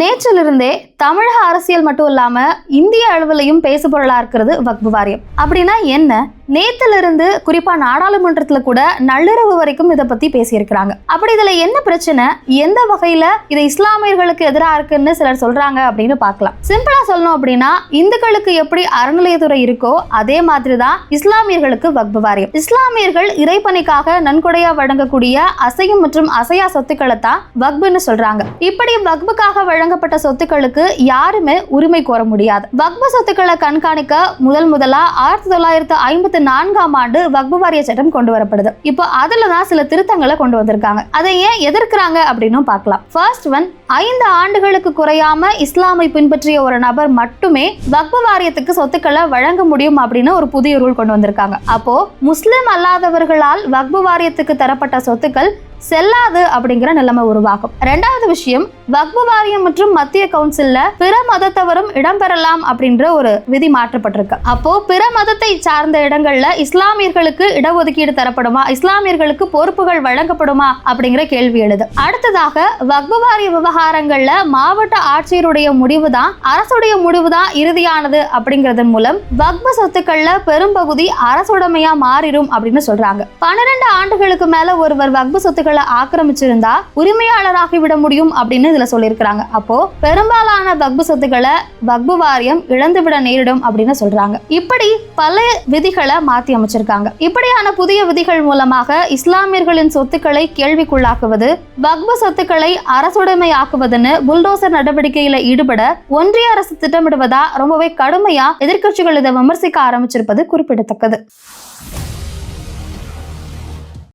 நேற்றிலிருந்தே தமிழக அரசியல் மட்டும் இல்லாம இந்திய அளவிலையும் பேசுபொருளா இருக்கிறது வக்ஃப் வாரியம். அப்படின்னா என்ன? நேத்திலிருந்து குறிப்பா நாடாளுமன்றத்துல கூட நள்ளிரவு வரைக்கும் இதை பத்தி பேசியிருக்கிறாங்க. அப்படி இதுல என்ன பிரச்சனை, எந்த வகையில இது இஸ்லாமியர்களுக்கு எதிராக இருக்குன்னு சிலர் சொல்றாங்க அப்படின்னு பார்க்கலாம். சிம்பிளா சொல்லணும் அப்படின்னா, இந்துக்களுக்கு எப்படி அறநிலையத்துறை இருக்கோ அதே மாதிரிதான் இஸ்லாமியர்களுக்கு வக்ஃப் வாரியம். இஸ்லாமியர்கள் இறைப்பணிக்காக நன்கொடையா வழங்கக்கூடிய அசையும் மற்றும் அசையா சொத்துக்களை தான் வக்ஃப்னு சொல்றாங்க. இப்படி வக்ஃபுக்காக வழங்கப்பட்ட சொத்துக்களுக்கு யாருமே உரிமை கோர முடியாது. வக்ஃப் சொத்துக்களை கண்காணிக்க முதலா 1954ஆம் ஆண்டு வக்ஃப் வாரிய சட்டம் கொண்டு வரப்படுது. இப்போ அதுலதான் சில திருத்தங்களை கொண்டு வந்திருக்காங்க. அதை ஏன் எதிர்க்கிறாங்க அப்படின்னு பார்க்கலாம். ஃபர்ஸ்ட் ஒன், 5 ஆண்டுகளுக்கு குறையாம இஸ்லாமை பின்பற்றிய ஒரு நபர் மட்டுமே வக்ஃப் வாரியத்துக்கு சொத்துக்களை வழங்க முடியும் அப்படின்னு ஒரு புதிய ரூல் கொண்டு வந்திருக்காங்க. அப்போ முஸ்லிம் அல்லாதவர்களால் வக்ஃப் வாரியத்துக்கு தரப்பட்ட சொத்துக்கள் செல்லாது அப்படிங்கிற நிலைமை உருவாகும். இரண்டாவது விஷயம், வக்ஃப் வாரியம் மற்றும் மத்திய கவுன்சில்ல பிற மதத்தவரும் இடம்பெறலாம் அப்படின்ற ஒரு விதி மாற்றப்பட்டிருக்கு. அப்போ பிற மதத்தை சார்ந்த இடங்கள்ல இஸ்லாமியர்களுக்கு இடஒதுக்கீடு தரப்படுமா, இஸ்லாமியர்களுக்கு பொறுப்புகள் வழங்கப்படுமா அப்படிங்கிற கேள்வி எழுது. அடுத்ததாக, வக்ஃப் வாரிய விவகாரங்கள்ல மாவட்ட ஆட்சியருடைய முடிவுதான், அரசுடைய முடிவுதான் இறுதியானது அப்படிங்கறதன் மூலம் வக்ஃப் சொத்துக்கள்ல பெரும்பகுதி அரசுடைமையா மாறிடும் அப்படின்னு சொல்றாங்க. 12 ஆண்டுகளுக்கு மேல ஒருவர் வக்ஃப் சொத்துக்கள் ஆக்கிரமிச்சிருந்தா உரிமையாளராகி விட முடியும் அப்படின்னு இதுல சொல்லியிருக்கிறாங்க. அப்போ பெரும்பாலான வக்ஃப் சொத்துக்களை வக்ஃப் வாரியம் இழந்துவிட நேரிடும் அப்படின்னு சொல்றாங்க. இப்படி பல விதிகளை மாத்தி அமைச்சிருக்காங்க. இப்படியான புதிய விதிகள் மூலமாக இஸ்லாமியர்களின் சொத்துக்களை கேள்விக்குள்ளாக்குவது, வக்ஃப் சொத்துக்களை அரசுடைமையாக்குவதுன்னு புல்டோசர் நடவடிக்கையில ஈடுபட ஒன்றிய அரசு திட்டமிடுவதா ரொம்பவே கடுமையா எதிர்க்கட்சிகள் இதை விமர்சிக்க ஆரம்பிச்சிருப்பது குறிப்பிடத்தக்கது.